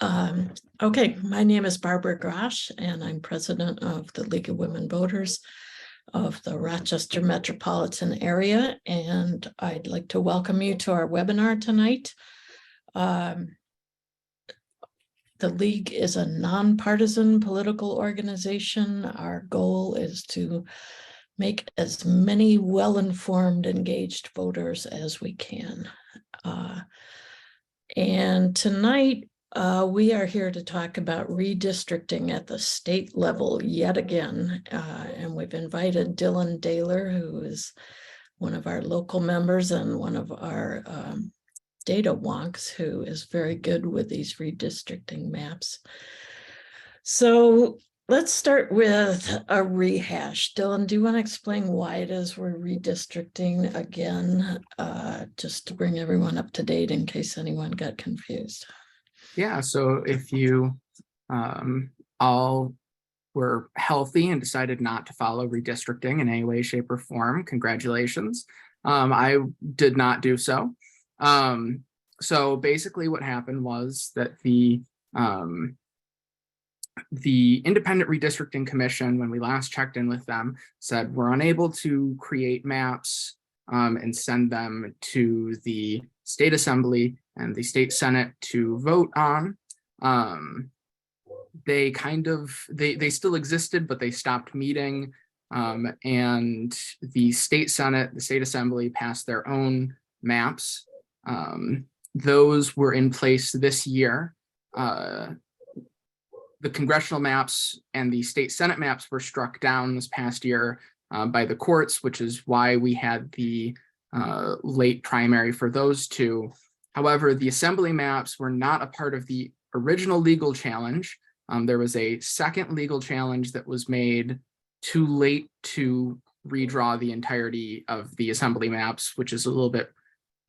Okay, my name is Barbara Grosh, and I'm president of the League of Women Voters of the Rochester metropolitan area, and I'd like to welcome you to our webinar tonight. The League is a nonpartisan political organization. Our goal is to make as many well-informed, engaged voters as we can. And tonight, we are here to talk about redistricting at the state level yet again. And we've invited Dylan Daler, who is one of our local members and one of our data wonks, who is very good with these redistricting maps. So let's start with a rehash. Dylan, do you want to explain why it is we're redistricting again, just to bring everyone up to date in case anyone got confused? Yeah, so if you all were healthy and decided not to follow redistricting in any way, shape, or form, congratulations. I did not do so. So basically what happened was that the Independent Redistricting Commission, when we last checked in with them, said we're unable to create maps and send them to the State Assembly and the State Senate to vote on. They still existed, but they stopped meeting. And the State Senate, the State Assembly passed their own maps. Those were in place this year. The congressional maps and the State Senate maps were struck down this past year by the courts, which is why we had the late primary for those two. However, the Assembly maps were not a part of the original legal challenge. There was a second legal challenge that was made too late to redraw the entirety of the Assembly maps, which is a little bit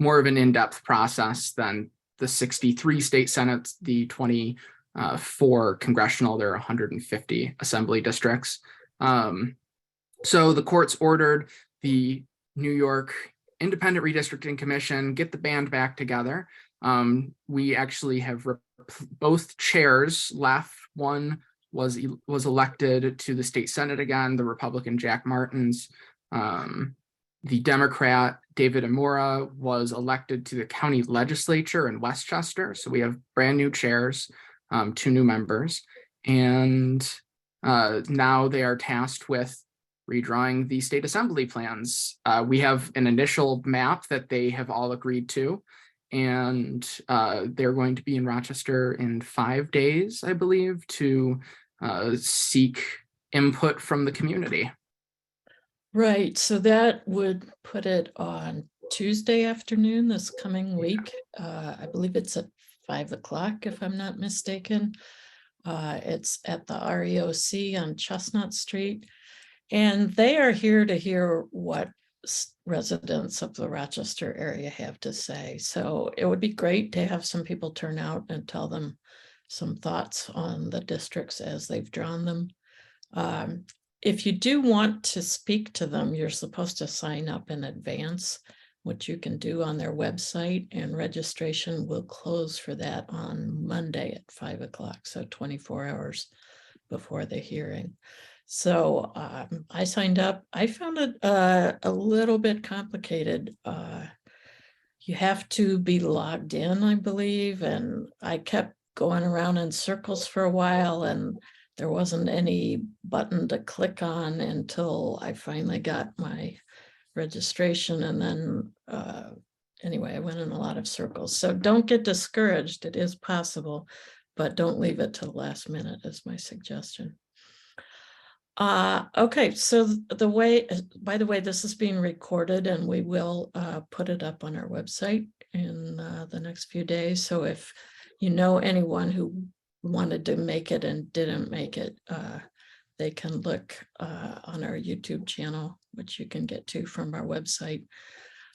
more of an in-depth process than the 63 state senates, the 24 congressional, there are 150 Assembly districts. So the courts ordered the New York Independent Redistricting Commission get the band back together. We actually have both chairs left. One was elected to the state senate again, the Republican Jack Martins. The Democrat David Amora was elected to the county legislature in Westchester. So we have brand new chairs, 2 new members, and now they are tasked with redrawing the state assembly plans. We have an initial map that they have all agreed to, and they're going to be in Rochester in 5 days, I believe, to seek input from the community. Right, so that would put it on Tuesday afternoon this coming week. I believe it's at 5 o'clock, if I'm not mistaken. It's at the REOC on Chestnut Street. And they are here to hear what residents of the Rochester area have to say. So it would be great to have some people turn out and tell them some thoughts on the districts as they've drawn them. If you do want to speak to them, you're supposed to sign up in advance, which you can do on their website, and registration will close for that on Monday at 5 o'clock, so 24 hours before the hearing. So I signed up. I found it a little bit complicated. You have to be logged in, I believe, and I kept going around in circles for a while, and there wasn't any button to click on until I finally got my registration. And then anyway, I went in a lot of circles. So don't get discouraged. It is possible, but don't leave it to the last minute is my suggestion. Okay, so by the way, this is being recorded, and we will put it up on our website in the next few days. So if you know anyone who wanted to make it and didn't make it, they can look on our YouTube channel, which you can get to from our website.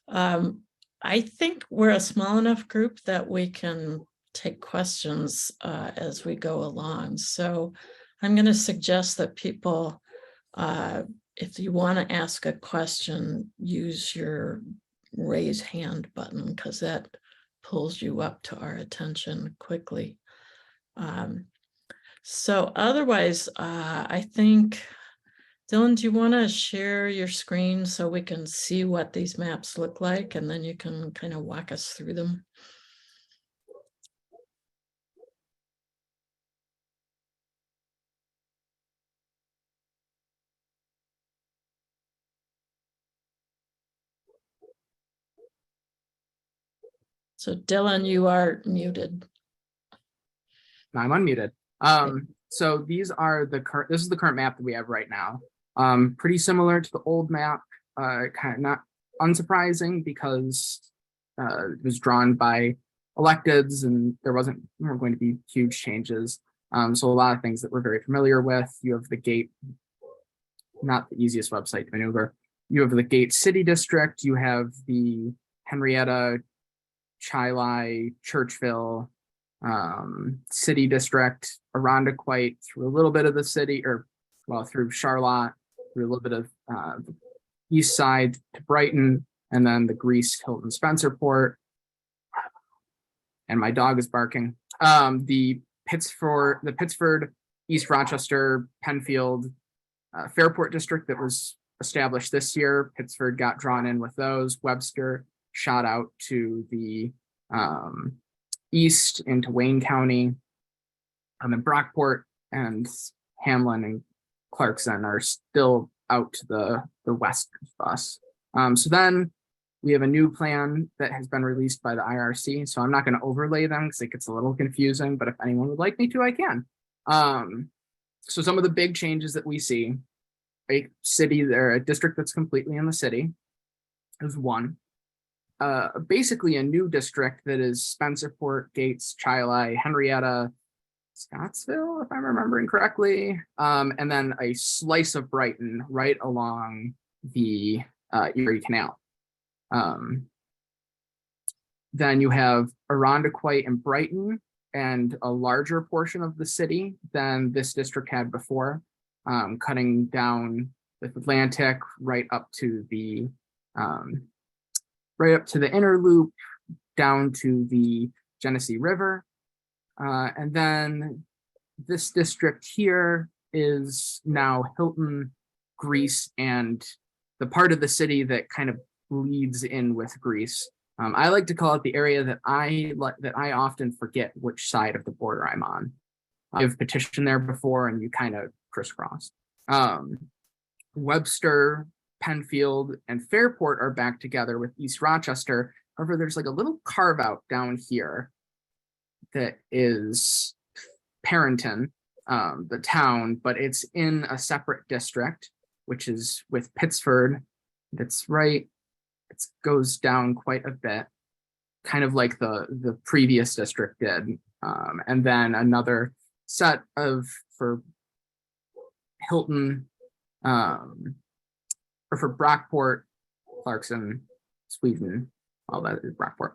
I think we're a small enough group that we can take questions as we go along. So I'm going to suggest that people, if you want to ask a question, use your raise hand button, because that pulls you up to our attention quickly. So otherwise, I think, Dylan, do you want to share your screen so we can see what these maps look like, and then you can kind of walk us through them? So Dylan, you are muted. I'm unmuted. So these are this is the current map that we have right now. Pretty similar to the old map, kind of not unsurprising because it was drawn by electeds and weren't going to be huge changes. So a lot of things that we're very familiar with. You have the gate, not the easiest website to maneuver. You have the Gate City District. You have the Henrietta, Chili, Churchville, City District, Irondequoit, through a little bit of the city, through Charlotte, through a little bit of east side to Brighton, and then the Greece, Hilton, Spencerport. And my dog is barking. The Pittsford, East Rochester, Penfield, Fairport District that was established this year. Pittsford got drawn in with those. Webster shot out to the east into Wayne County. And then Brockport and Hamlin and Clarkson are still out to the west of us. So then we have a new plan that has been released by the IRC. So I'm not going to overlay them because it gets a little confusing, but if anyone would like me to, I can. So some of the big changes that we see, a district that's completely in the city is one. Basically a new district that is Spencerport, Gates, Chili, Henrietta, Scottsville, if I'm remembering correctly, and then a slice of Brighton right along the Erie Canal. Then you have Irondequoit and Brighton and a larger portion of the city than this district had before, cutting down the Atlantic right up to the inner loop, down to the Genesee River. And then this district here is now Hilton, Greece, and the part of the city that kind of bleeds in with Greece. I like to call it the area that I often forget which side of the border I'm on. I've petitioned there before and you kind of crisscross. Webster, Penfield, and Fairport are back together with East Rochester. However, there's like a little carve out down here that is Parrington, the town, but it's in a separate district, which is with Pittsford. That's right. It goes down quite a bit, kind of like the previous district did. And then another set for Hilton, or for Brockport, Clarkson, Sweden, all that is Brockport.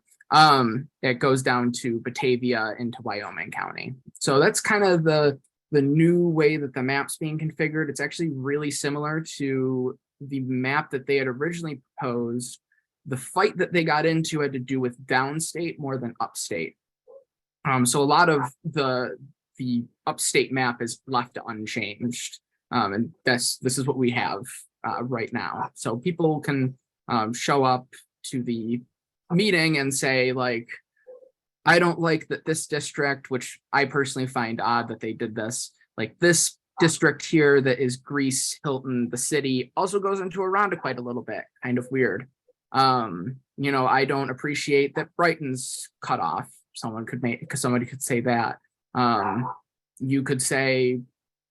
It goes down to Batavia into Wyoming County. So that's kind of the new way that the map's being configured. It's actually really similar to the map that they had originally proposed. The fight that they got into had to do with downstate more than upstate. So a lot of the upstate map is left unchanged. And this is what we have right now. So people can show up to the meeting and say, like, I don't like that this district, which I personally find odd that they did this, like this district here that is Greece, Hilton, the city, also goes into Irondequoit a little bit, kind of weird. I don't appreciate that Brighton's cut off. Somebody could say that. You could say,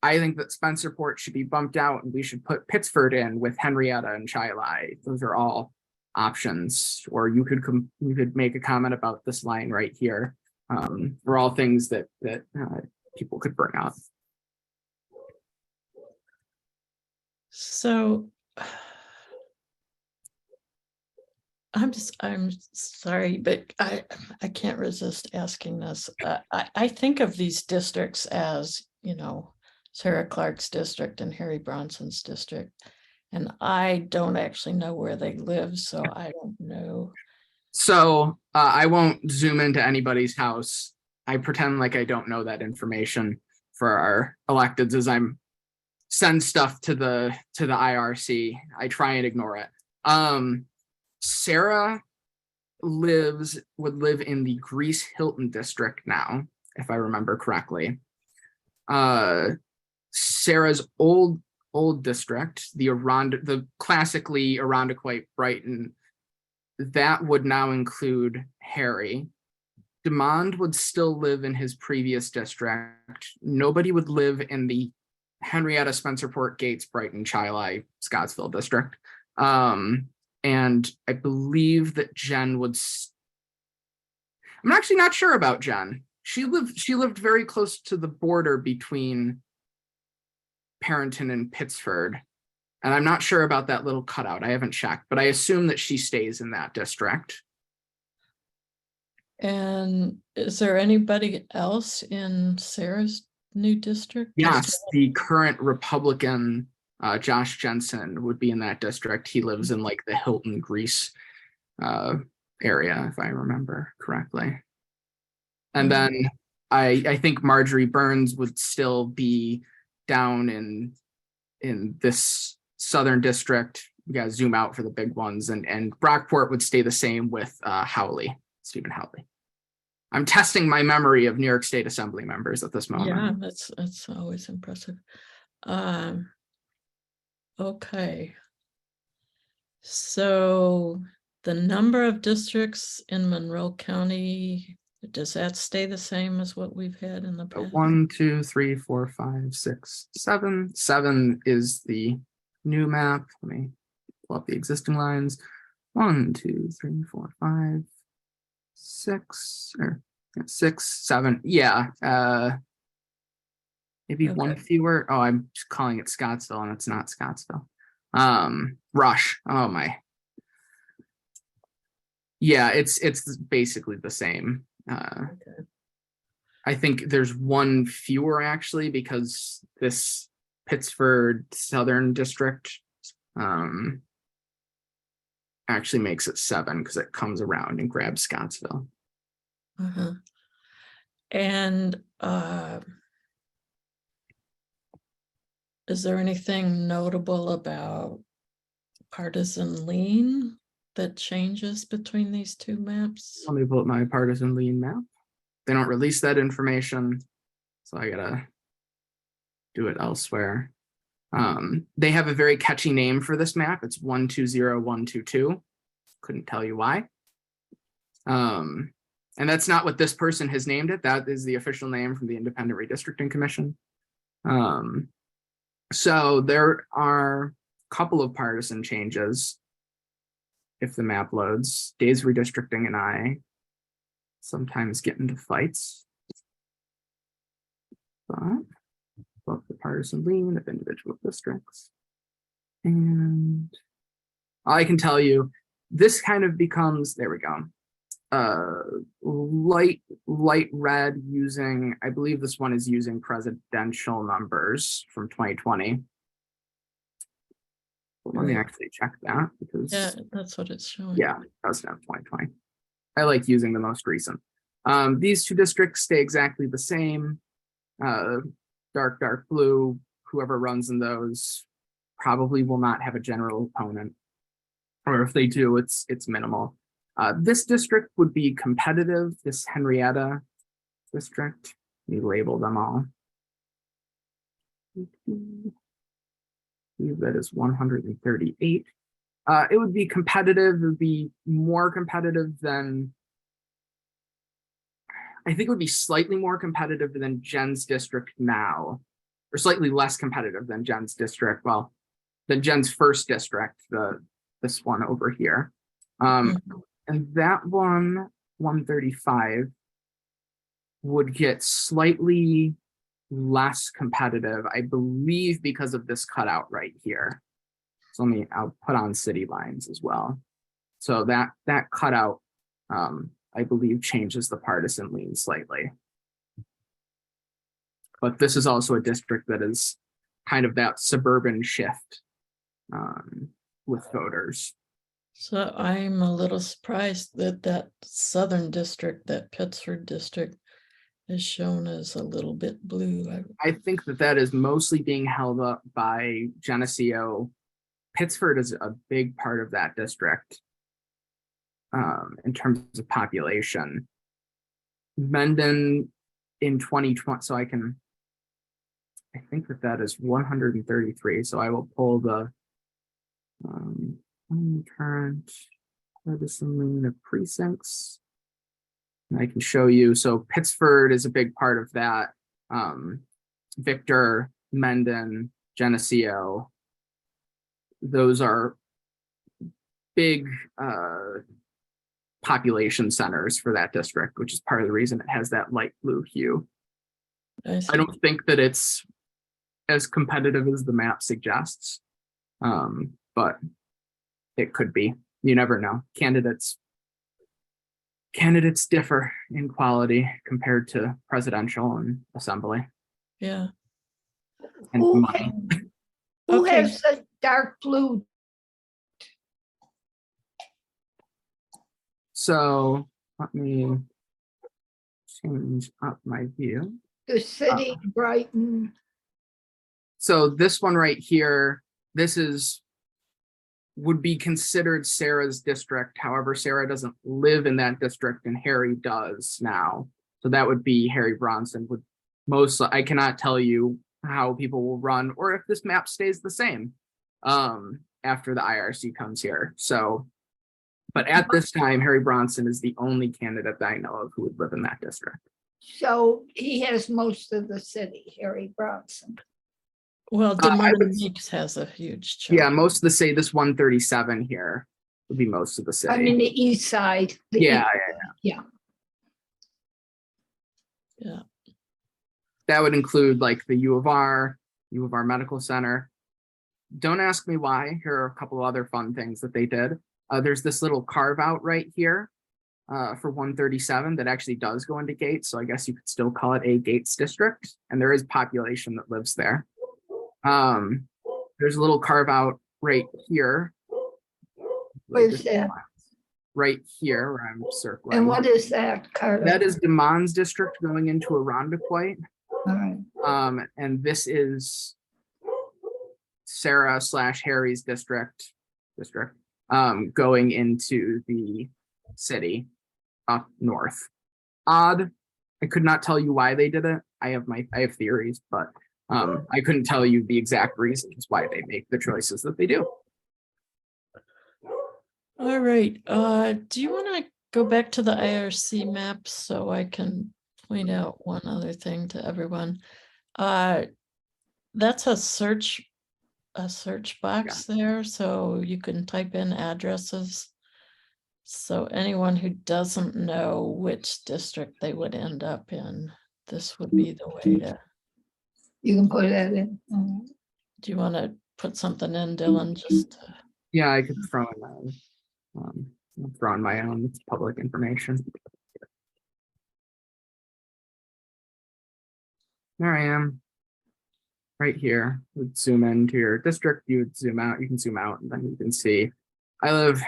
I think that Spencerport should be bumped out and we should put Pittsford in with Henrietta and Chili. Those are all options. Or you could make a comment about this line right here. Are all things that people could bring up. So I'm sorry, but I can't resist asking this. I think of these districts as, Sarah Clark's district and Harry Bronson's district, and I don't actually know where they live, so I don't know. So I won't zoom into anybody's house. I pretend like I don't know that information for our electeds as I'm send stuff to the IRC. I try and ignore it. Sarah would live in the Greece Hilton district now, if I remember correctly. Sarah's old district, the classically Irondequoit Brighton, that would now include Harry. Demond would still live in his previous district. Nobody would live in the Henrietta, Spencerport, Gates, Brighton, Chili, Scottsville district. And I believe that Jen would. I'm actually not sure about Jen. She lived very close to the border between Parenton and Pittsford. And I'm not sure about that little cutout. I haven't checked, but I assume that she stays in that district. And is there anybody else in Sarah's new district? Yes, the current Republican Josh Jensen would be in that district. He lives in like the Hilton, Greece area, if I remember correctly. And then I think Marjorie Burns would still be down in this southern district. You gotta zoom out for the big ones, and Brockport would stay the same with Stephen Howley. I'm testing my memory of New York State Assembly members at this moment. Yeah, that's always impressive. Okay. So the number of districts in Monroe County, does that stay the same as what we've had in the past? 1, 2, 3, 4, 5, 6, 7. 7 is the new map. Let me pull up the existing lines. 1, 2, 3, 4, 5, 6, or 6, 7. Yeah. Maybe one fewer. Oh, I'm just calling it Scottsville, and it's not Scottsville. Rush. Oh my. Yeah, it's basically the same. I think there's one fewer actually, because this Pittsford Southern District actually makes it 7 because it comes around and grabs Scottsville. And is there anything notable about partisan lean that changes between these two maps? Let me pull up my partisan lean map. They don't release that information, so I gotta do it elsewhere. They have a very catchy name for this map. It's 120122. Couldn't tell you why. And that's not what this person has named it. That is the official name from the Independent Redistricting Commission. So there are a couple of partisan changes if the map loads. Days Redistricting and I sometimes get into fights. But both the partisan lean of individual districts. And I can tell you, this kind of becomes, there we go. Light red using, I believe this one is using presidential numbers from 2020. Well, let me actually check that, because yeah, that's what it's showing. Yeah, President 2020. I like using the most recent. These two districts stay exactly the same. Dark blue, whoever runs in those probably will not have a general opponent, or if they do, it's minimal. This district would be competitive, this Henrietta district. We label them all. That is 138. It would be competitive. It would be more competitive than, I think it would be slightly more competitive than Jen's district now, or slightly less competitive than Jen's district. Well, than Jen's first district, this one over here. And that one, 135, would get slightly less competitive, I believe, because of this cutout right here. So I'll put on city lines as well. So that cutout, I believe, changes the partisan lean slightly. But this is also a district that is kind of that suburban shift with voters. So I'm a little surprised that southern district, that Pittsford district, is shown as a little bit blue. I think that is mostly being held up by Geneseo. Pittsford is a big part of that district in terms of population. Mendon in 2020, so I think that is 133. So I will pull the current legislative precincts. And I can show you. So Pittsford is a big part of that. Victor, Mendon, Geneseo. Those are big population centers for that district, which is part of the reason it has that light blue hue. I don't think that it's as competitive as the map suggests, but it could be. You never know. Candidates differ in quality compared to presidential and assembly. Yeah. And Who, money. who Okay. has the dark blue? So let me change up my view. The city, Brighton. So this one right here, would be considered Sarah's district. However, Sarah doesn't live in that district and Harry does now. So that would be Harry Bronson would I cannot tell you how people will run or if this map stays the same after the IRC comes here. So, but at this time, Harry Bronson is the only candidate that I know of who would live in that district. So he has most of the city, Harry Bronson. Well, Des Moines Meeks has a huge chunk. Yeah, most of the say this 137 here would be most of the city. I mean, the east side. Yeah. That would include like the U of R Medical Center. Don't ask me why. Here are a couple other fun things that they did. There's this little carve out right here for 137 that actually does go into Gates. So I guess you could still call it a Gates district. And there is population that lives there. There's a little carve out right here. Where's that? Right here where I'm circling. And what is that, Carter? That is Des Moines district going into Irondequoit. All right. And this is Sarah / Harry's district going into the city up north. Odd. I could not tell you why they did it. I have theories, but I couldn't tell you the exact reasons why they make the choices that they do. All right. Do you want to go back to the IRC map so I can point out one other thing to everyone? That's a search box there, so you can type in addresses. So anyone who doesn't know which district they would end up in, this would be the way to. You can put that in. Do you want to put something in, Dylan? Just Yeah, I could throw in that. I'm throwing my own. It's public information. There I am. Right here. Would zoom into your district. You would zoom out. You can zoom out, and then you can see. I live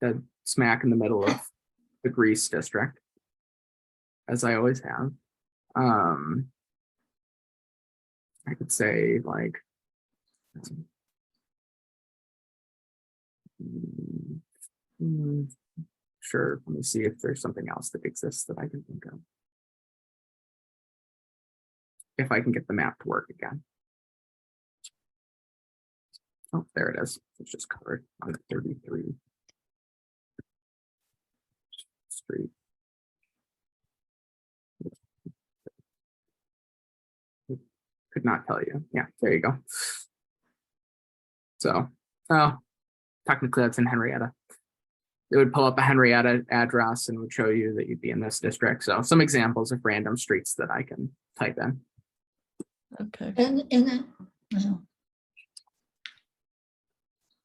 dead smack in the middle of the Grease district, as I always have. I could say like. Sure, let me see if there's something else that exists that I can think of. If I can get the map to work again. Oh, there it is. It's just covered on the 33 street. Could not tell you. Yeah, there you go. So, technically that's in Henrietta. It would pull up a Henrietta address and would show you that you'd be in this district. So some examples of random streets that I can type in. okay. And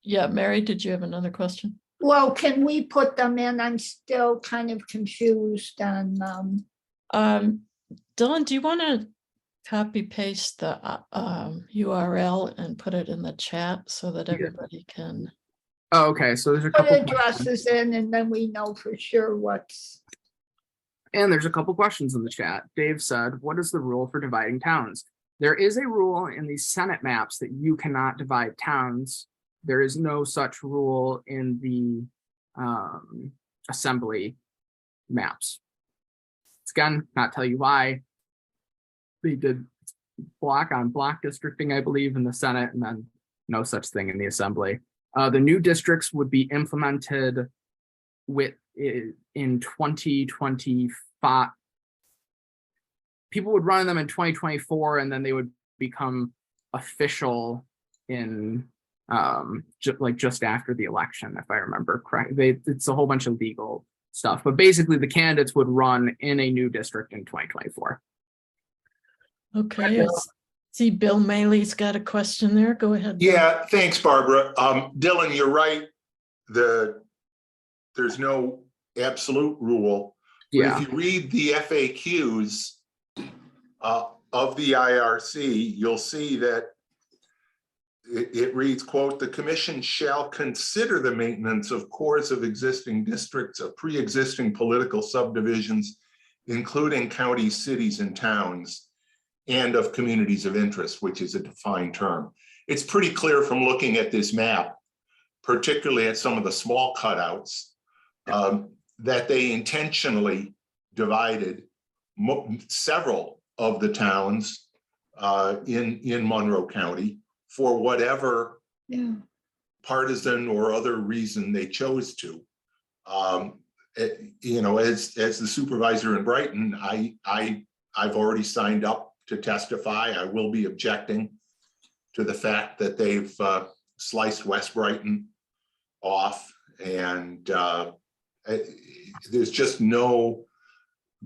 Yeah, Mary, did you have another question? well, can we put them in? I'm still kind of confused on. Dylan, do you want to copy paste the URL and put it in the chat so that everybody can? Oh, okay. So there's a Put couple. addresses in and then we know for sure what's. And there's a couple questions in the chat. Dave said, what is the rule for dividing towns? There is a rule in the Senate maps that you cannot divide towns. There is no such rule in the Assembly maps. Again, not tell you why. They did block on block districting, I believe, in the Senate, and then no such thing in the Assembly. The new districts would be implemented in 2025. People would run them in 2024, and then they would become official in just after the election, if I remember correctly. It's a whole bunch of legal stuff, but basically the candidates would run in a new district in 2024. Okay, I see Bill Maley's got a question there. Go ahead. Bill. Yeah, thanks, Barbara. Dylan, you're right. There's no absolute rule. Yeah. If you read the FAQs of the IRC, you'll see that it reads, quote, the commission shall consider the maintenance of cores of existing districts of pre-existing political subdivisions, including counties, cities, and towns, and of communities of interest, which is a defined term. It's pretty clear from looking at this map, particularly at some of the small cutouts, that they intentionally divided several of the towns in Monroe County for whatever partisan or other reason they chose to. You know, as the supervisor in Brighton, I've already signed up to testify. I will be objecting to the fact that they've sliced West Brighton off, and there's just no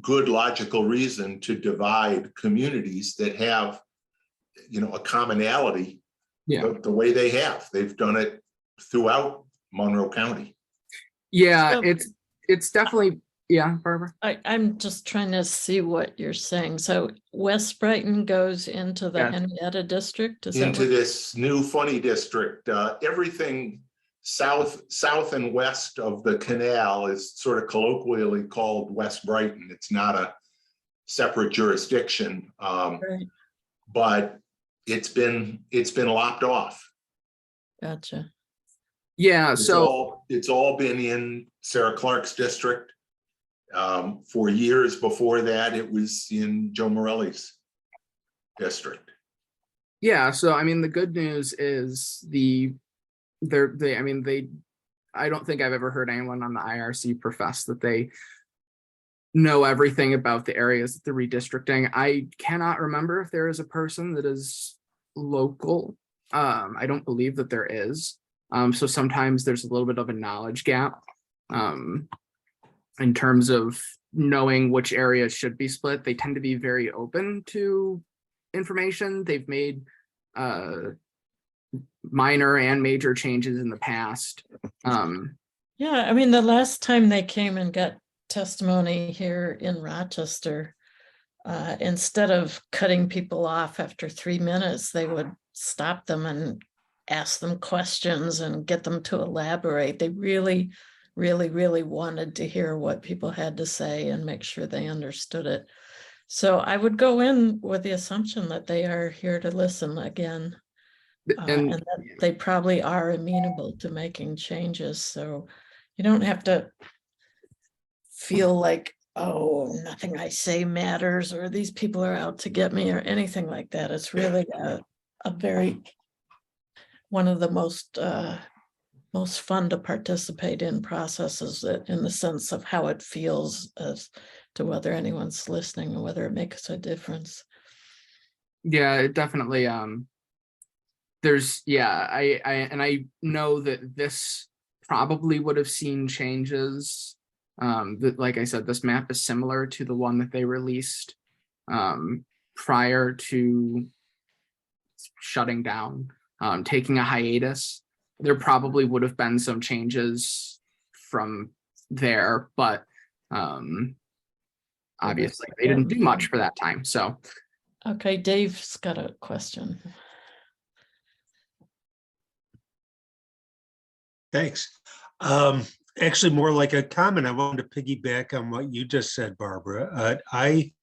good logical reason to divide communities that have, you know, a commonality. Yeah, the way they have. They've done it throughout Monroe County. Yeah, So- it's definitely, yeah, Barbara. I'm just trying to see what you're saying. So West Brighton goes into the Yeah. Henrietta district? Is Into that what? this new funny district. Everything south and west of the canal is sort of colloquially called West Brighton. It's not a separate jurisdiction, Right, but it's been lopped off. gotcha. Yeah, It's all been in Sarah Clark's district. For years before that, it was in Joe Morelli's district. yeah, so I mean, the good news is I don't think I've ever heard anyone on the IRC profess that they know everything about the areas that they're redistricting. I cannot remember if there is a person that is local. I don't believe that there is. So sometimes there's a little bit of a knowledge gap in terms of knowing which areas should be split. They tend to be very open to information. They've made minor and major changes in the past. Yeah, I mean, the last time they came and got testimony here in Rochester, instead of cutting people off after 3 minutes, they would stop them and ask them questions and get them to elaborate. They really wanted to hear what people had to say and make sure they understood it. So I would go in with the assumption that they are here to listen again. And that they probably are amenable to making changes. So you don't have to feel like, oh, nothing I say matters, or these people are out to get me, or anything like that. It's really a very, one of the most fun to participate in processes, that in the sense of how it feels as to whether anyone's listening and whether it makes a difference. Yeah, it definitely, I know that this probably would have seen changes. That, like I said, this map is similar to the one that they released prior to shutting down, taking a hiatus. There probably would have been some changes from there, but obviously they didn't do much for that time. So, Okay, Dave's got a question. Thanks. Actually, more like a comment. I wanted to piggyback on what you just said, Barbara. I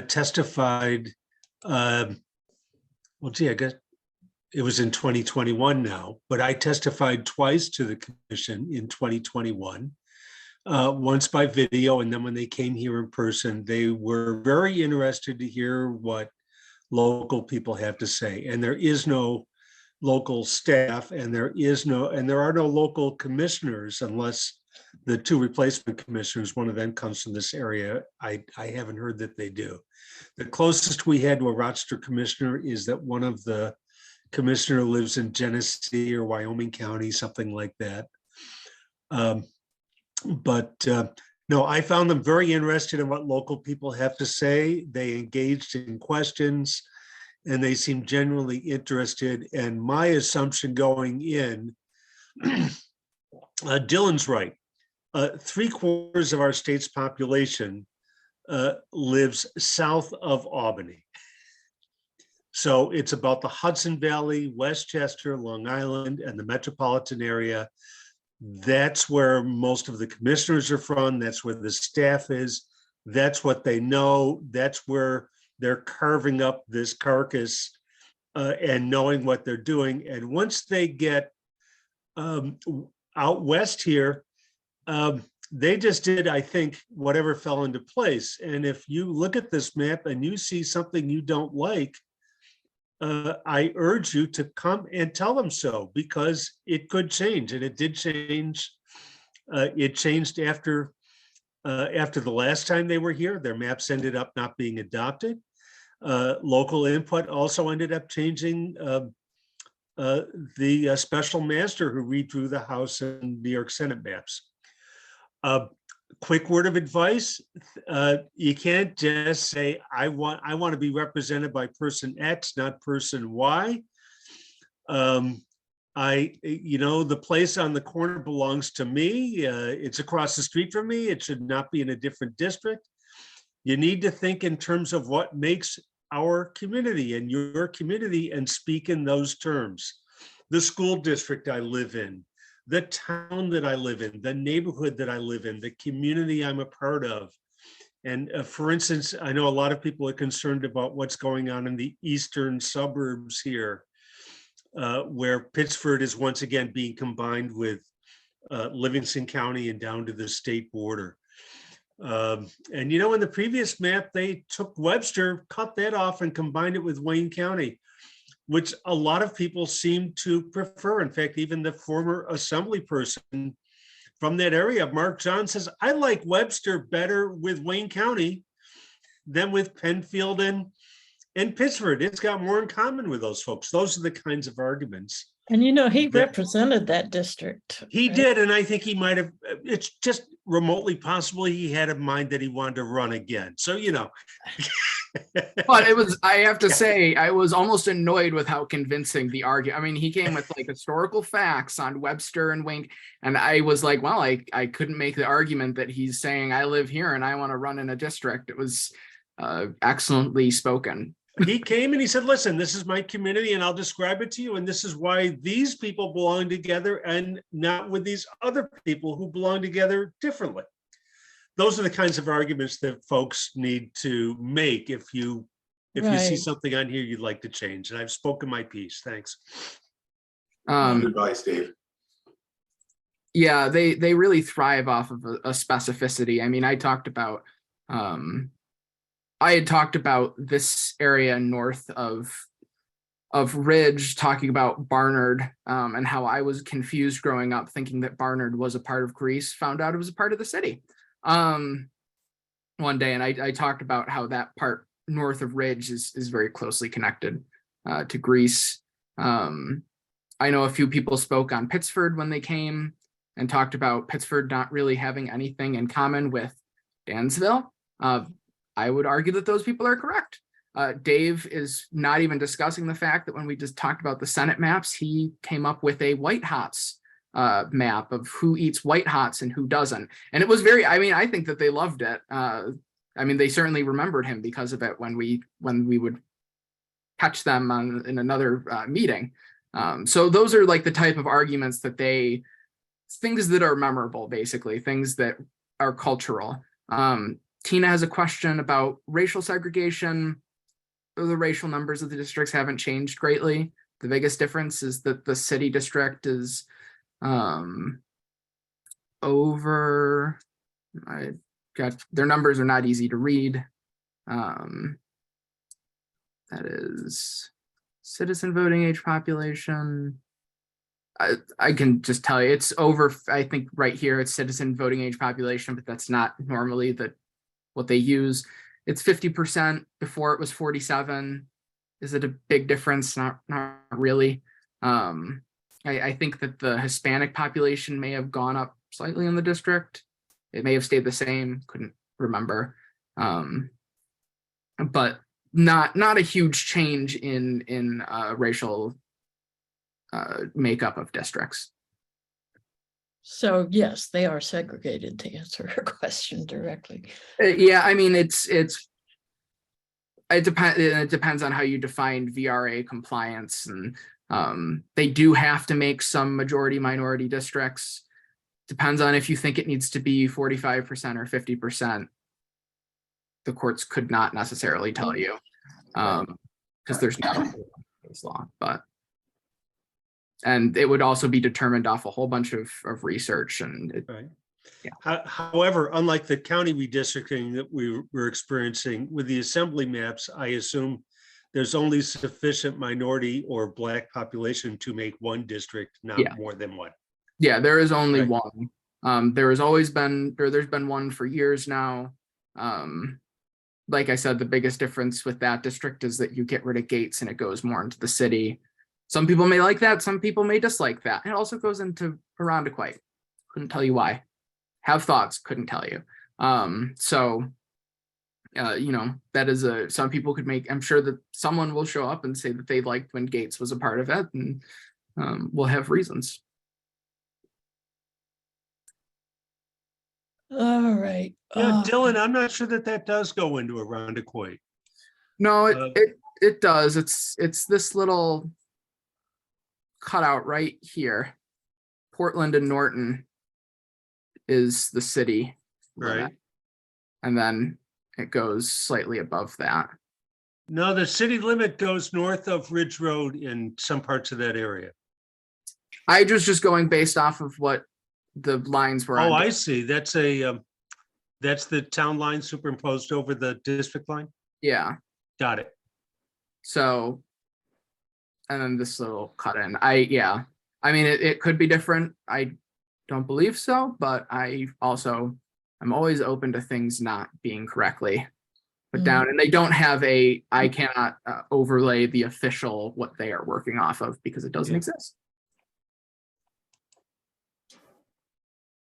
testified, well, gee, I guess it was in 2021 now, but I testified twice to the commission in 2021, once by video, and then when they came here in person, they were very interested to hear what local people have to say. And there is no local staff, and there are no local commissioners unless the two replacement commissioners, one of them comes from this area. I haven't heard that they do. The closest we had to a Rochester commissioner is that one of the commissioner lives in Genesee or Wyoming County, something like that. No, I found them very interested in what local people have to say. They engaged in questions, and they seem genuinely interested. And my assumption going in, Dylan's right. 3/4 of our state's population lives south of Albany. So it's about the Hudson Valley, Westchester, Long Island, and the metropolitan area. That's where most of the commissioners are from. That's where the staff is. That's what they know. That's where they're carving up this carcass and knowing what they're doing. And once they get out west here, they just did, I think, whatever fell into place. And if you look at this map and you see something you don't like, I urge you to come and tell them so, because it could change, and it did change. It changed after the last time they were here. Their maps ended up not being adopted. Local input also ended up changing. The special master who redrew the House and New York Senate maps. Quick word of advice: you can't just say I want to be represented by person X, not person Y. The place on the corner belongs to me. It's across the street from me. It should not be in a different district. You need to think in terms of what makes our community and your community, and speak in those terms. The school district I live in, the town that I live in, the neighborhood that I live in, the community I'm a part of. And for instance, I know a lot of people are concerned about what's going on in the eastern suburbs here, where Pittsford is once again being combined with Livingston County and down to the state border. And in the previous map, they took Webster, cut that off, and combined it with Wayne County, which a lot of people seem to prefer. In fact, even the former assembly person from that area, Mark John, says, I like Webster better with Wayne County than with Penfield and Pittsford. It's got more in common with those folks. Those are the kinds of arguments. And he represented that district. He right? did, and I think he might have, it's just remotely possible he had in mind that he wanted to run again. So, But I have to say, I was almost annoyed with how convincing the argument. I mean, he came with like historical facts on Webster and Wayne, and I was like, well, I couldn't make the argument that he's saying I live here and I want to run in a district. It was excellently spoken. He came and he said, listen, this is my community and I'll describe it to you. And this is why these people belong together and not with these other people who belong together differently. Those are the kinds of arguments that folks need to make if you see something on here you'd like to change. And I've spoken my piece. Thanks. Goodbye, Steve. Yeah, they really thrive off of a specificity. I mean, I had talked about this area north of Ridge, talking about Barnard, and how I was confused growing up thinking that Barnard was a part of Greece, found out it was a part of the city one day. And I talked about how that part north of Ridge is very closely connected to Greece. I know a few people spoke on Pittsford when they came and talked about Pittsford not really having anything in common with Dansville. I would argue that those people are correct. Dave is not even discussing the fact that when we just talked about the Senate maps, he came up with a White Hots map of who eats White Hots and who doesn't. And it was I think that they loved it. They certainly remembered him because of it when we would catch them in another meeting. So those are like the type of arguments that they things that are memorable, basically, things that are cultural. Tina has a question about racial segregation. The racial numbers of the districts haven't changed greatly. The biggest difference is that the city district is over, I got, their numbers are not easy to read. That is citizen voting age population. I can just tell you it's over, I think right here it's citizen voting age population, but that's not normally what they use. It's 50%. Before it was 47. Is it a big difference? Not really. I think that the Hispanic population may have gone up slightly in the district. It may have stayed the same, couldn't remember. But not a huge change in racial makeup of districts. So yes, they are segregated, to answer her question directly. Yeah, I mean, it depends on how you define VRA compliance, and they do have to make some majority minority districts. Depends on if you think it needs to be 45% or 50%. The courts could not necessarily tell you, because there's no case law, and it would also be determined off a whole bunch of research and Right. Yeah. However, unlike the county redistricting that we were experiencing with the assembly maps, I assume there's only sufficient minority or Black population to make one district, not more than one. Yeah, there is only Right. one. There has always been, or there's been one for years now. Like I said, the biggest difference with that district is that you get rid of gates and it goes more into the city. Some people may like that, some people may dislike that. It also goes into Irondequoit. Couldn't tell you why. Have thoughts, couldn't tell you. You know, that is some people could make, I'm sure that someone will show up and say that they liked when Gates was a part of it, and we'll have reasons. All right. Yeah, Dylan, I'm not sure that does go into Irondequoit. No, it does. It's this little cutout right here. Portland and Norton is the city limit. Right. And then it goes slightly above that. No, the city limit goes north of Ridge Road in some parts of that area. I was just going based off of what the lines were. Oh, I see. That's the town line superimposed over the district line. Yeah. Got it. So, and then this little cut in. I mean, it could be different. I don't believe so, but I'm always open to things not being correctly put down, and they don't have I cannot overlay the official what they are working off of because it doesn't exist.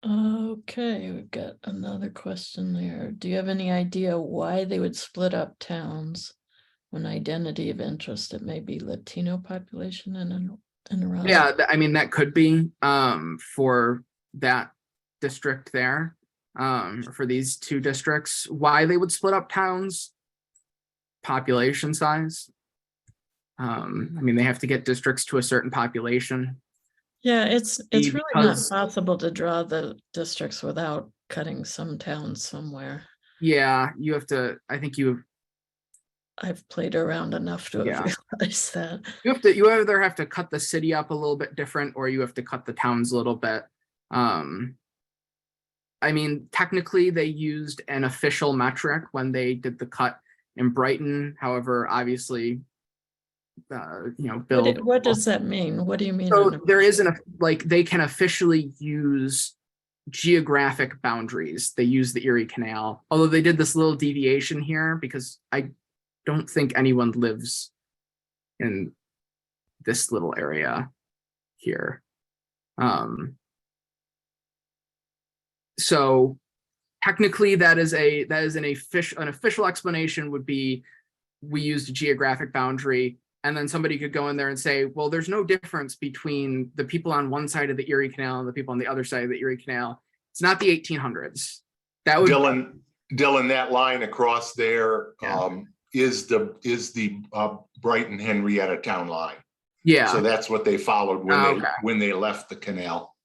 Okay, we've got another question there. Do you have any idea why they would split up towns when identity of interest, it may be Latino population and around? Yeah, I mean, that could be for that district there, for these two districts. Why they would split up towns? Population size. I mean, they have to get districts to a certain population. Yeah, it's really not Because- possible to draw the districts without cutting some towns somewhere. Yeah, you have to, I think I've played around enough to have realized that. you either have to cut the city up a little bit different, or you have to cut the towns a little bit. I mean, technically they used an official metric when they did the cut in Brighton. However, obviously, you know, Bill. What does that mean? What do you mean? So there isn't they can officially use geographic boundaries. They use the Erie Canal, although they did this little deviation here because I don't think anyone lives in this little area here. So technically that is an official explanation would be we used a geographic boundary, and then somebody could go in there and say, well, there's no difference between the people on one side of the Erie Canal and the people on the other side of the Erie Canal. It's not the 1800s. That would Dylan, that line across there is the Brighton Henrietta town line. Yeah. So that's what they followed when they left the canal.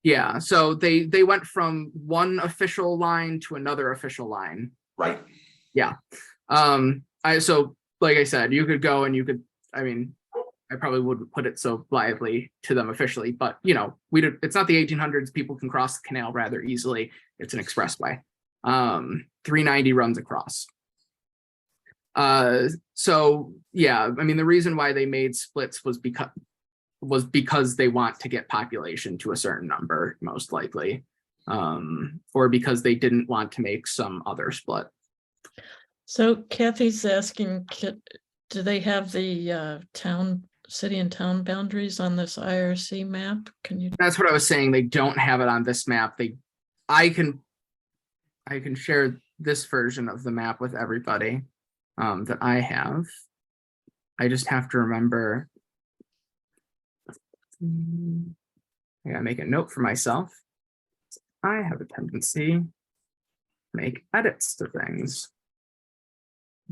Yeah, so they went from one official line to another official line. Right. So like I said, you could go and you could, I mean, I probably wouldn't put it so blithely to them officially, but you know, it's not the 1800s. People can cross the canal rather easily. It's an expressway. 390 runs across. So yeah, I mean, the reason why they made splits was because they want to get population to a certain number, most likely, or because they didn't want to make some other split. So Kathy's asking, do they have the city and town boundaries on this IRC map? Can you? That's what I was saying. They don't have it on this map. I can share this version of the map with everybody that I have. I just have to remember. I gotta make a note for myself. I have a tendency to make edits to things.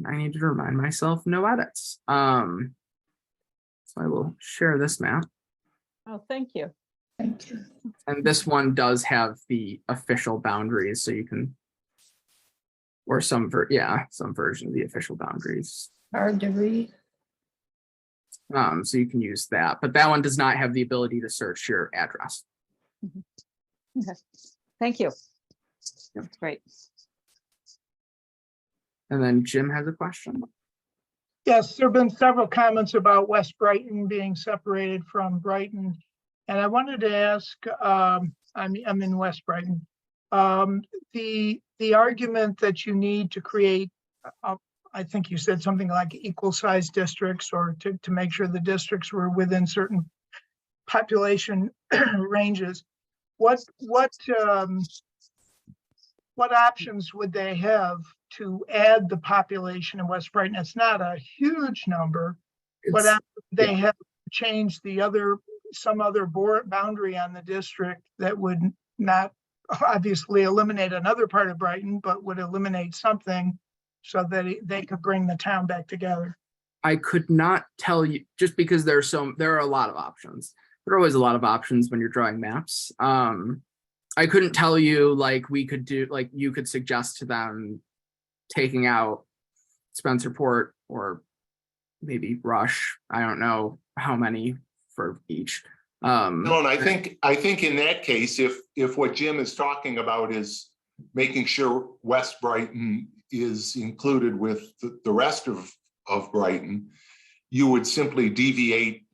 I need to remind myself no edits. So I will share this map. Oh, thank you. Thank you. And this one does have the official boundaries, so you can, or some version of the official boundaries. Hard to read. So you can use that, but that one does not have the ability to search your address. Okay. Thank you. Yep. That's great. And then Jim has a question. Yes, there have been several comments about West Brighton being separated from Brighton. And I wanted to ask, I'm in West Brighton. The argument that you need to create, I think you said something like equal size districts, or to make sure the districts were within certain population ranges. What options would they have to add the population in West Brighton? It's not a huge number. What they have to change some other boundary on the district that would not obviously eliminate another part of Brighton, but would eliminate something so that they could bring the town back together. I could not tell you, just because there are a lot of options. There are always a lot of options when you're drawing maps. I couldn't tell you, like, you could suggest to them taking out Spencerport or maybe Rush. I don't know how many for each. No, and I think in that case, if what Jim is talking about is making sure West Brighton is included with the rest of Brighton, you would simply deviate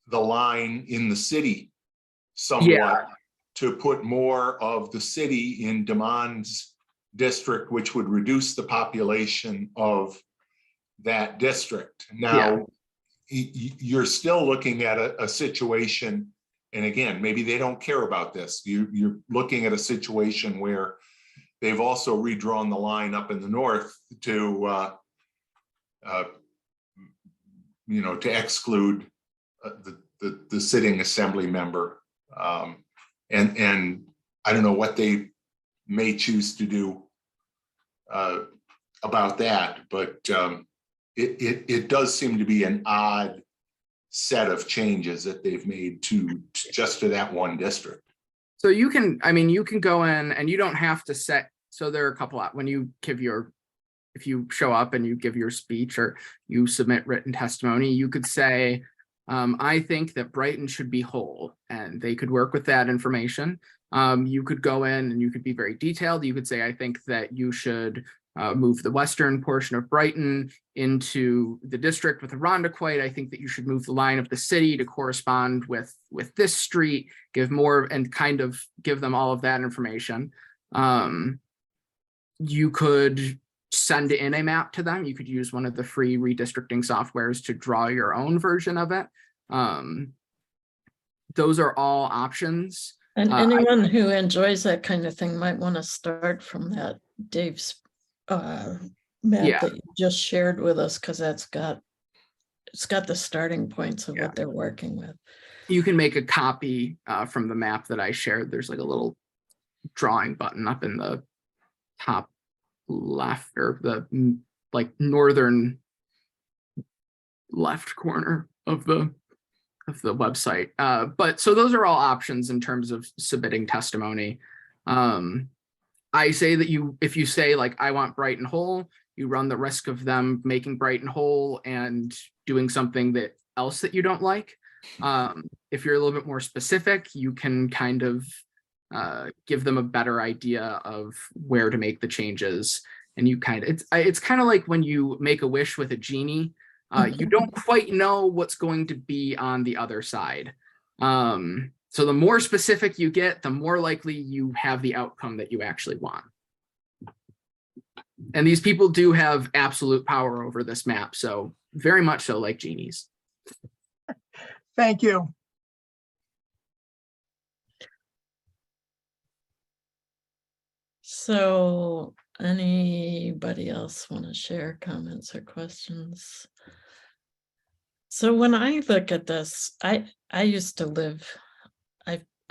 the line in the city somewhat to put more of the city in Demond's district, which would reduce the population of that district. Now, you're still looking at a situation, and again, maybe they don't care about this. You're looking at a situation where they've also redrawn the line up in the north to exclude the sitting assembly member. And I don't know what they may choose to do about that, but it does seem to be an odd set of changes that they've made to that one district. So you can go in and you don't have to set. So there are a couple of, when you if you show up and you give your speech or you submit written testimony, you could say, I think that Brighton should be whole, and they could work with that information. You could go in and you could be very detailed. You could say, I think that you should move the western portion of Brighton into the district with Irondequoit. I think that you should move the line of the city to correspond with this street, give more, and kind of give them all of that information. You could send in a map to them. You could use one of the free redistricting softwares to draw your own version of it. Those are all options. And anyone who enjoys that kind of thing might want to start from that Dave's map that you just shared with us, because it's got the starting points of what they're working with. You can make a copy from the map that I shared. There's like a little drawing button up in the top left, or the northern left corner of the website. But so those are all options in terms of submitting testimony. I say that if you say like, I want Bright and Whole, you run the risk of them making Bright and Whole and doing something else that you don't like. If you're a little bit more specific, you can kind of give them a better idea of where to make the changes. And you it's kind of like when you make a wish with a genie, you don't quite know what's going to be on the other side. So the more specific you get, the more likely you have the outcome that you actually want. And these people do have absolute power over this map, so very much so like genies. Thank you. So anybody else want to share comments or questions? So when I look at this, I used to live,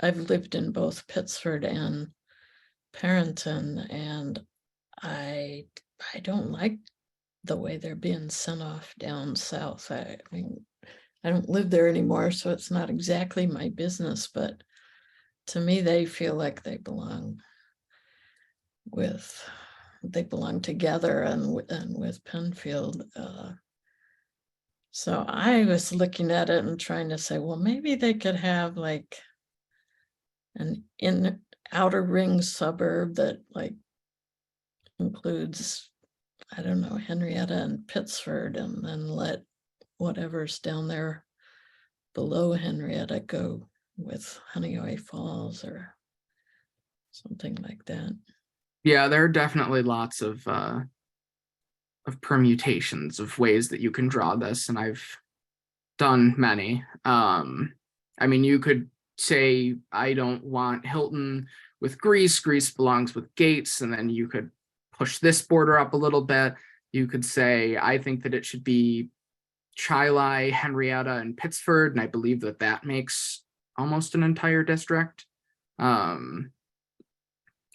I've lived in both Pittsford and Parenton, and I don't like the way they're being sent off down south. I mean, I don't live there anymore, so it's not exactly my business, but to me, they feel like they belong together and with Penfield. So I was looking at it and trying to say, well, maybe they could have like an outer ring suburb that like includes, I don't know, Henrietta and Pittsford, and then let whatever's down there below Henrietta go with Honeoye Falls or something like that. Yeah, there are definitely lots of permutations of ways that you can draw this, and I've done many. I mean, you could say, I don't want Hilton with Greece. Greece belongs with Gates, and then you could push this border up a little bit. You could say, I think that it should be Chili, Henrietta, and Pittsford, and I believe that that makes almost an entire district.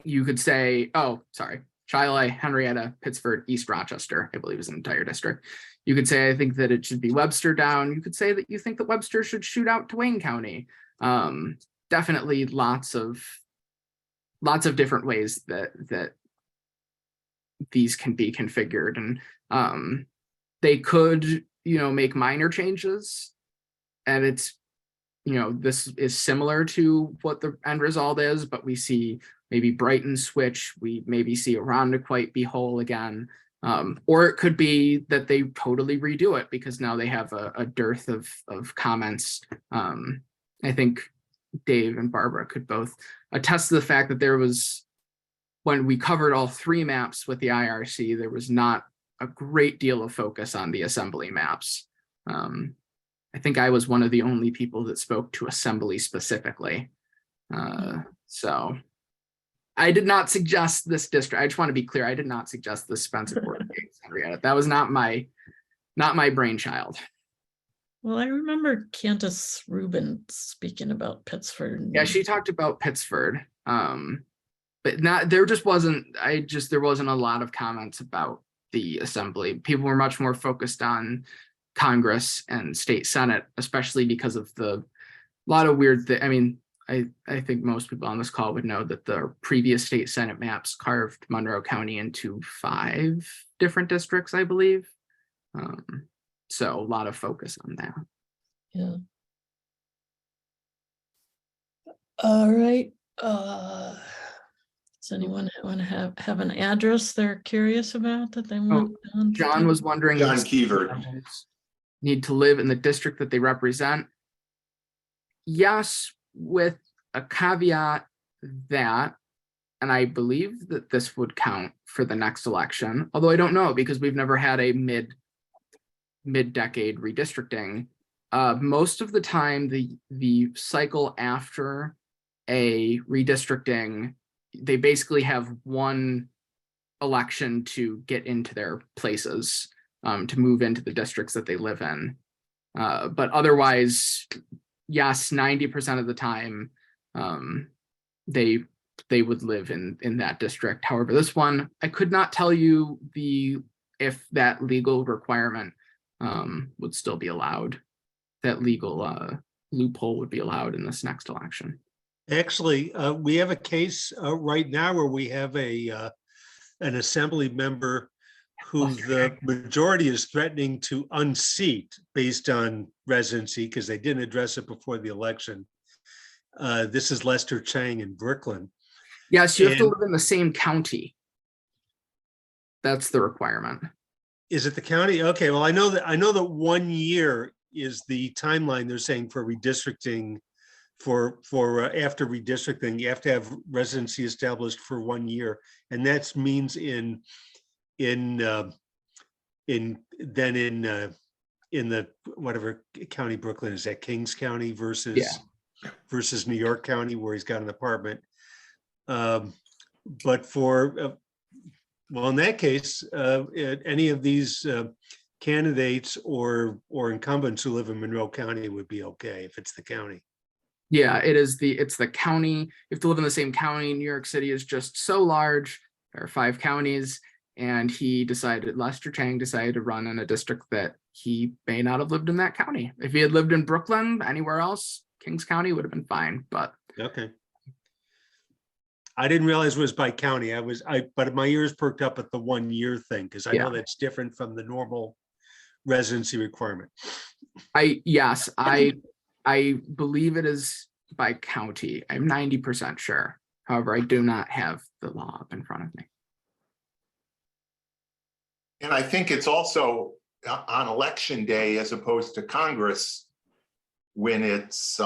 You could say, oh, sorry, Chili, Henrietta, Pittsford, East Rochester, I believe is an entire district. You could say, I think that it should be Webster down. You could say that you think that Webster should shoot out to Wayne County. Definitely lots of different ways that these can be configured, and they could, make minor changes, and it's, this is similar to what the end result is, but we see maybe Brighton switch, we maybe see Irondequoit be whole again, or it could be that they totally redo it because now they have a dearth of comments. I think Dave and Barbara could both attest to the fact that there was, when we covered all three maps with the IRC, there was not a great deal of focus on the assembly maps. I think I was one of the only people that spoke to assembly specifically. So I did not suggest this district. I just want to be clear. I did not suggest the Spencerport Henrietta. That was not my brainchild. Well, I remember Candace Rubin speaking about Pittsford. Yeah, she talked about Pittsford. But there wasn't a lot of comments about the assembly. People were much more focused on Congress and state Senate, especially because of a lot of weird things. I mean, I think most people on this call would know that the previous state Senate maps carved Monroe County into 5 different districts, I believe. So a lot of focus on that. Yeah. All right. Does anyone want to have an address they're curious about that they want? John was wondering. John if Keever. Need to live in the district that they represent. Yes, with a caveat that, and I believe that this would count for the next election, although I don't know because we've never had a mid-decade redistricting. Most of the time, the cycle after a redistricting, they basically have one election to get into their places, to move into the districts that they live in. But otherwise, yes, 90% of the time, they would live in that district. However, this one, I could not tell you if that legal requirement would still be allowed, that legal loophole would be allowed in this next election. Actually, we have a case right now where we have an assembly member who the majority is threatening to unseat based on residency because they didn't address it before the election. This is Lester Chang in Brooklyn. Yes, you have to And- live in the same county. That's the requirement. Is it the county? Okay, well, I know that 1 year is the timeline they're saying for redistricting. For after redistricting, you have to have residency established for 1 year, and that means in the whatever county Brooklyn is, that Kings County versus New York County where he's got an apartment. But for well, in that case, any of these candidates or incumbents who live in Monroe County would be okay if it's the county. Yeah, it's the county. You have to live in the same county. New York City is just so large. There are 5 counties, and Lester Chang decided to run in a district that he may not have lived in that county. If he had lived in Brooklyn, anywhere else, Kings County would have been fine, but. Okay. I didn't realize it was by county. But my ears perked up at the 1 year thing, because I know that's different from the normal residency requirement. I believe it is by county. I'm 90% sure. However, I do not have the law up in front of me. And I think it's also on election day as opposed to Congress when it's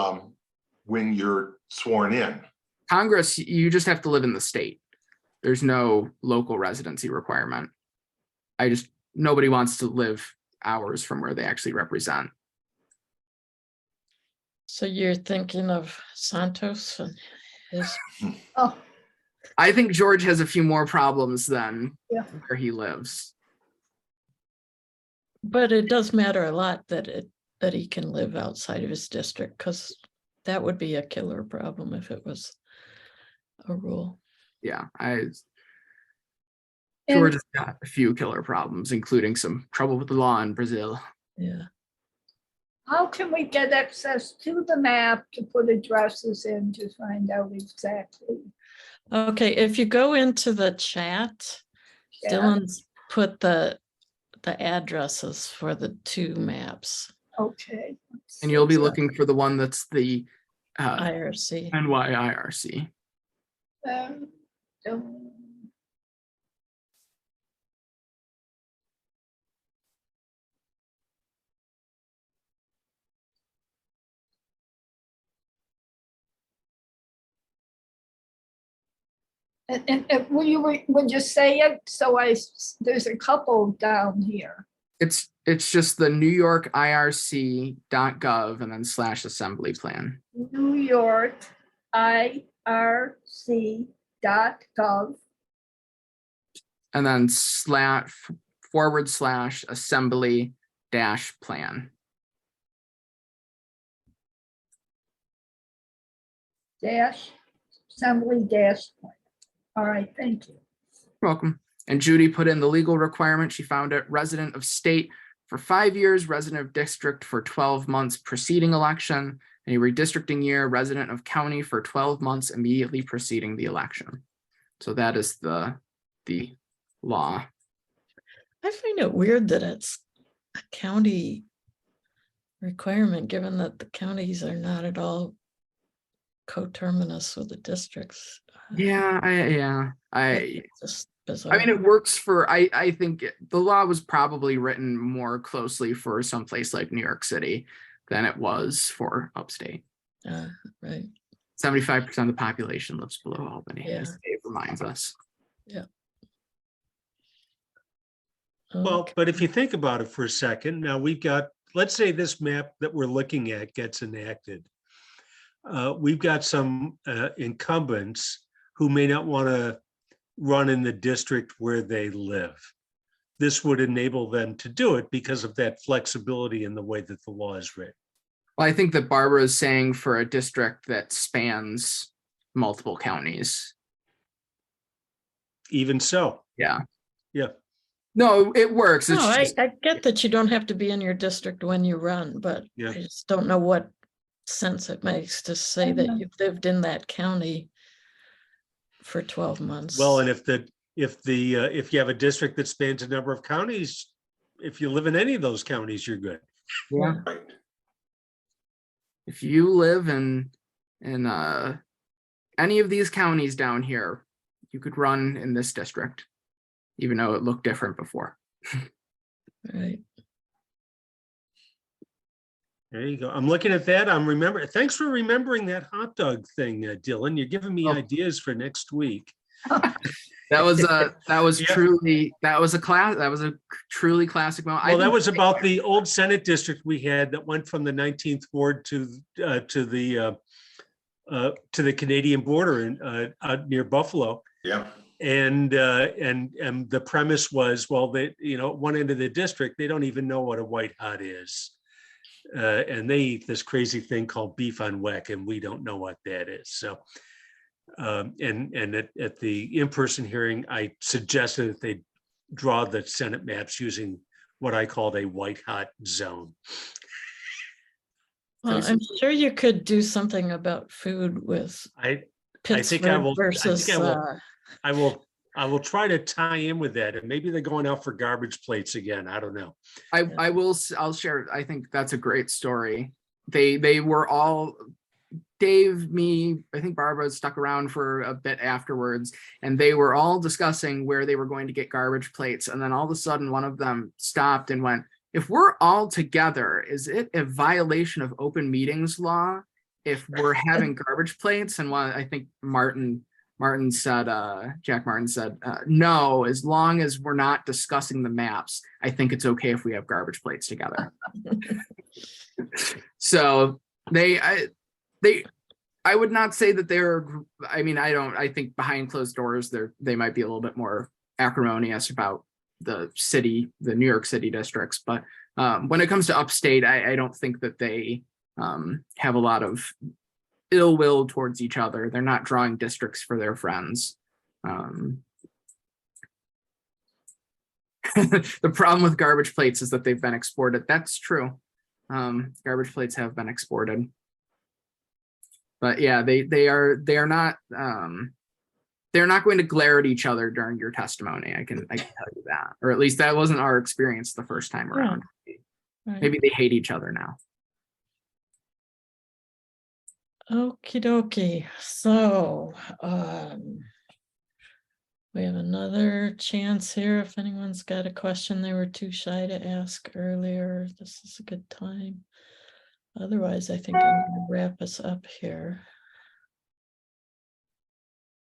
when you're sworn in. Congress, you just have to live in the state. There's no local residency requirement. Nobody wants to live hours from where they actually represent. So you're thinking of Santos and his, Oh, I think George has a few more problems than Yeah. where he lives. but it does matter a lot that he can live outside of his district, because that would be a killer problem if it was a rule. Yeah, and George has got a few killer problems, including some trouble with the law in Brazil. Yeah. how can we get access to the map to put addresses in to find out exactly? Okay, if you go into the chat, Yeah. Dylan's put the addresses for the 2 maps, Okay. And you'll be looking for the one that's the IRC. NYIRC. Um, And would you say it? So there's a couple down here. It's just the New York IRC.gov and then /assembly plan. New York IRC.gov. And then /assembly-plan. Assembly-plan. All right, thank you. You're welcome. And Judy put in the legal requirement. She found it: resident of state for 5 years, resident of district for 12 months preceding election, and a redistricting year, resident of county for 12 months immediately preceding the election. So that is the law. I find it weird that it's a county requirement, given that the counties are not at all coterminous with the districts. It's just bizarre. I mean, it works for, I think the law was probably written more closely for some place like New York City than it was for upstate. Right. 75% of the population lives below Albany, Yeah. as Dave reminds us. Well, Okay. but if you think about it for a second, now we've got, let's say this map that we're looking at gets enacted. We've got some incumbents who may not want to run in the district where they live. This would enable them to do it because of that flexibility in the way that the law is written. Well, I think that Barbara is saying for a district that spans multiple counties. Even so. Yeah. Yeah. No, it works. It's No, just, I get that you don't have to be in your district when you run, but Yeah. I just don't know what sense it makes to say that you've lived in that county for 12 months. Well, and if you have a district that spans a number of counties, if you live in any of those counties, you're good. Yeah. Right. If you live in any of these counties down here, you could run in this district, even though it looked different before. Right. There you go. I'm looking at that. I'm remembering. Thanks for remembering that hot dog thing, Dylan. You're giving me Oh. ideas for next week. That was Yeah. truly, that was a truly classic moment. Well, that was about the old Senate district we had that went from the 19th ward to the Canadian border out near Buffalo. Yeah. And the premise was, well, they, one end of the district, they don't even know what a white hot is. And they eat this crazy thing called beef on weck, and we don't know what that is. So, and at the in-person hearing, I suggested that they draw the Senate maps using what I called a white hot zone. Well, I'm sure you could do something about food with I Pittsburgh think I will. versus. I will try to tie in with that, and maybe they're going out for garbage plates again. I don't know. I'll share. I think that's a great story. They were all, Dave, me, I think Barbara stuck around for a bit afterwards, and they were all discussing where they were going to get garbage plates. And then all of a sudden one of them stopped and went, if we're all together, is it a violation of open meetings law if we're having garbage plates? And I think Jack Martin said, no, as long as we're not discussing the maps, I think it's okay if we have garbage plates together. So I would not say that they're, I think behind closed doors, they might be a little bit more acrimonious about the New York City districts. But when it comes to upstate, I don't think that they have a lot of ill will towards each other. They're not drawing districts for their friends. The problem with garbage plates is that they've been exported. That's true. Garbage plates have been exported. But yeah, they are not going to glare at each other during your testimony. I can tell you that, or at least that wasn't our experience the first time around. Right. Maybe they hate each other now. Okie dokie. So we have another chance here. If anyone's got a question they were too shy to ask earlier, this is a good time. Otherwise, I think I'm going to wrap us up here.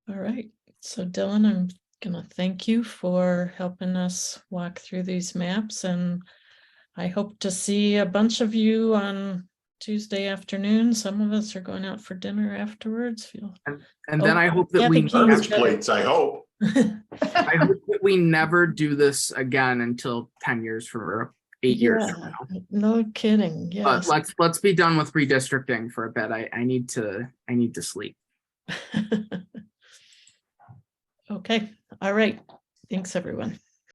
All right. So Dylan, I'm going to thank you for helping us walk through these maps, and I hope to see a bunch of you on Tuesday afternoon. Some of us are going out for dinner afterwards. And then I hope that we Garbage plates, I hope. I hope that we never do this again until 10 years from 8 years from now. No kidding. Yes. But let's be done with redistricting for a bit. I need to sleep. Okay. All right. Thanks, everyone.